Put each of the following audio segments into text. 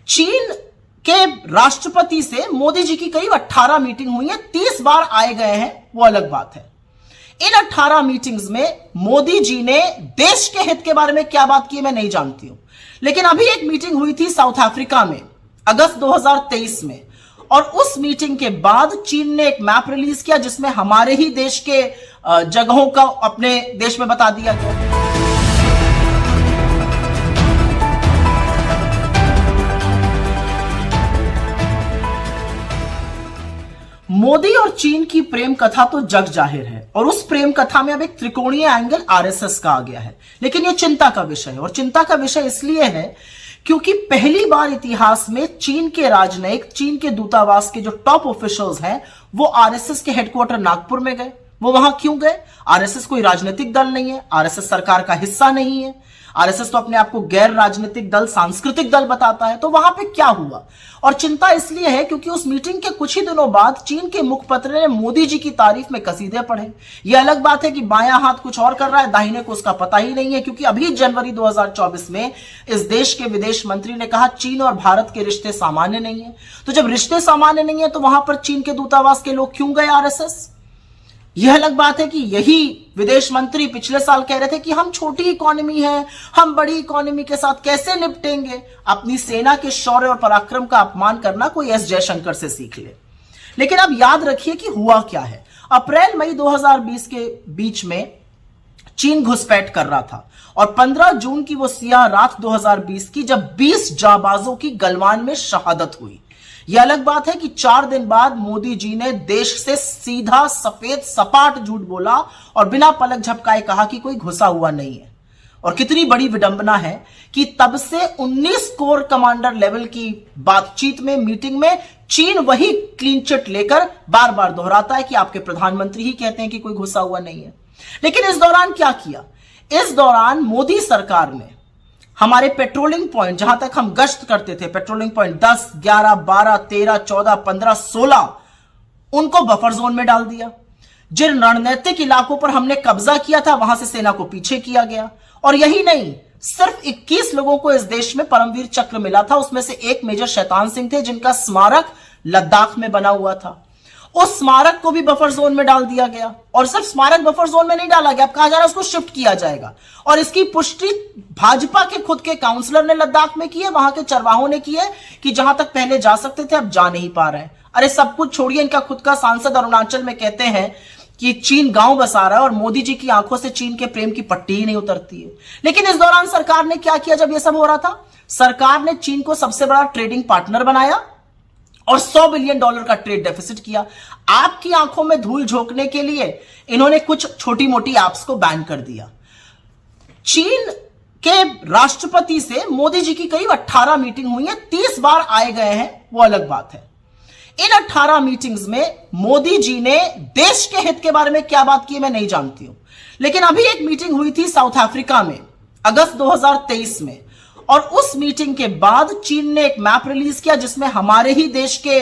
चीन के राष्ट्रपति से मोदी जी की करीब 18 मीटिंग हुई है, 30 बार आए गए हैं, वो अलग बात है। इन 18 मीटिंग्स में मोदी जी ने देश के हित के बारे में क्या बात की मैं नहीं जानती हूं, लेकिन अभी एक मीटिंग हुई थी साउथ अफ्रीका में अगस्त 2023 में, और उस मीटिंग के बाद चीन ने एक मैप रिलीज किया जिसमें हमारे ही देश के जगहों का अपने देश में बता दिया गया। मोदी और चीन की प्रेम कथा तो जग जाहिर है, और उस प्रेम कथा में अब एक त्रिकोणीय एंगल आरएसएस का आ गया है। लेकिन यह चिंता का विषय है, और चिंता का विषय इसलिए है क्योंकि पहली बार इतिहास में चीन के राजनयिक, चीन के दूतावास के जो टॉप ऑफिशियल्स हैं, वो आरएसएस के हेडक्वार्टर नागपुर में गए। वो वहां क्यों गए? आरएसएस कोई राजनीतिक दल नहीं है, आरएसएस सरकार का हिस्सा नहीं है, आरएसएस तो अपने आप को गैर राजनीतिक दल, सांस्कृतिक दल बताता है। तो वहां पे क्या हुआ? और चिंता इसलिए है क्योंकि उस मीटिंग के कुछ ही दिनों बाद चीन के मुखपत्र ने मोदी जी की तारीफ में कसीदे पढ़े। यह अलग बात है कि बायां हाथ कुछ और कर रहा है, दाहिने को उसका पता ही नहीं है, क्योंकि अभी जनवरी 2024 में इस देश के विदेश मंत्री ने कहा चीन और भारत के रिश्ते सामान्य नहीं है। तो जब रिश्ते सामान्य नहीं है तो वहां पर चीन के दूतावास के लोग क्यों गए आरएसएस? यह अलग बात है कि यही विदेश मंत्री पिछले साल कह रहे थे कि हम छोटी इकोनॉमी है, हम बड़ी इकोनॉमी के साथ कैसे निपटेंगे। अपनी सेना के शौर्य और पराक्रम का अपमान करना कोई एस जयशंकर से सीख ले। लेकिन अब याद रखिए कि हुआ क्या है। अप्रैल मई 2020 के बीच में चीन घुसपैठ कर रहा था, और 15 जून की वो सियाह रात 2020 की जब 20 जाबाजों की गलवान में शहादत हुई। यह अलग बात है कि 4 दिन बाद मोदी जी ने देश से सीधा सफेद सपाट झूठ बोला और बिना पलक झपकाए कहा कि कोई घुसा हुआ नहीं है। और कितनी बड़ी विडंबना है कि तब से 19 कोर कमांडर लेवल की बातचीत में, मीटिंग में चीन वही क्लीन चिट लेकर बार बार दोहराता है कि आपके प्रधानमंत्री ही कहते हैं कि कोई घुसा हुआ नहीं है। लेकिन इस दौरान क्या किया? इस दौरान मोदी सरकार ने हमारे पेट्रोलिंग पॉइंट, जहां तक हम गश्त करते थे, पेट्रोलिंग पॉइंट 10, 11, 12, 13, 14, 15, 16, उनको बफर जोन में डाल दिया। जिन रणनीतिक इलाकों पर हमने कब्जा किया था वहां से सेना को पीछे किया गया। और यही नहीं, सिर्फ 21 लोगों को इस देश में परमवीर चक्र मिला था, उसमें से एक मेजर शैतान सिंह थे जिनका स्मारक लद्दाख में बना हुआ था। उस स्मारक को भी बफर जोन में डाल दिया गया, और सिर्फ स्मारक बफर जोन में नहीं डाला गया, अब कहा जा रहा है उसको शिफ्ट किया जाएगा। और इसकी पुष्टि भाजपा के खुद के काउंसलर ने लद्दाख में की है, वहां के चरवाहों ने की है कि जहां तक पहले जा सकते थे अब जा नहीं पा रहे हैं। अरे सब कुछ छोड़िए, इनका खुद का सांसद अरुणाचल में कहते हैं कि चीन गांव बसा रहा है, और मोदी जी की आंखों से चीन के प्रेम की पट्टी ही नहीं उतरती है। लेकिन इस दौरान सरकार ने क्या किया? जब यह सब हो रहा था, सरकार ने चीन को सबसे बड़ा ट्रेडिंग पार्टनर बनाया और $100 बिलियन का ट्रेड डेफिसिट किया। आपकी आंखों में धूल झोंकने के लिए इन्होंने कुछ छोटी मोटी ऐप्स को बैन कर दिया। चीन के राष्ट्रपति से मोदी जी की करीब 18 मीटिंग हुई है, 30 बार आए गए हैं, वो अलग बात है। इन 18 मीटिंग्स में मोदी जी ने देश के हित के बारे में क्या बात की मैं नहीं जानती हूं, लेकिन अभी एक मीटिंग हुई थी साउथ अफ्रीका में अगस्त 2023 में, और उस मीटिंग के बाद चीन ने एक मैप रिलीज किया जिसमें हमारे ही देश के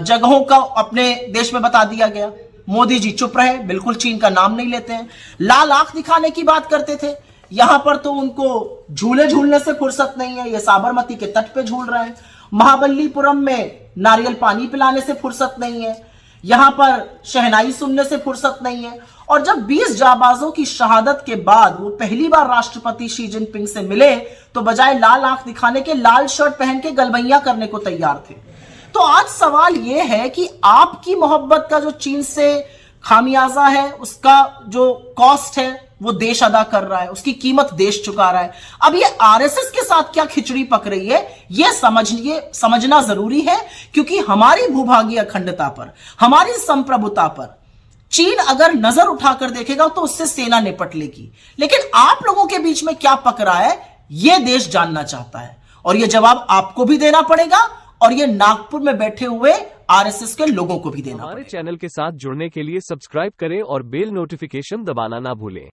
जगहों का अपने देश में बता दिया गया। मोदी जी चुप रहे, बिल्कुल चीन का नाम नहीं लेते हैं। लाल आंख दिखाने की बात करते थे, यहां पर तो उनको झूले झूलने से फुर्सत नहीं है, ये साबरमती के तट पे झूल रहे हैं। महाबलीपुरम में नारियल पानी पिलाने से फुर्सत नहीं है, यहां पर शहनाई सुनने से फुर्सत नहीं है। और जब 20 जाबाजों की शहादत के बाद वो पहली बार राष्ट्रपति शी जिनपिंग से मिले तो बजाय लाल आंख दिखाने के लाल शर्ट पहन के गलबैया करने को तैयार थे। तो आज सवाल यह है कि आपकी मोहब्बत का जो चीन से खामियाजा है, उसका जो कॉस्ट है वो देश अदा कर रहा है, उसकी कीमत देश चुका रहा है। अब ये आरएसएस के साथ क्या खिचड़ी पक रही है ये समझना जरूरी है, क्योंकि हमारी भूभागीय अखंडता पर, हमारी संप्रभुता पर चीन अगर नजर उठाकर देखेगा तो उससे सेना निपट लेगी। लेकिन आप लोगों के बीच में क्या पक रहा है यह देश जानना चाहता है, और यह जवाब आपको भी देना पड़ेगा, और यह नागपुर में बैठे हुए आरएसएस के लोगों को भी देना पड़ेगा। हमारे चैनल के साथ जुड़ने के लिए सब्सक्राइब करें और बेल नोटिफिकेशन दबाना ना भूलें।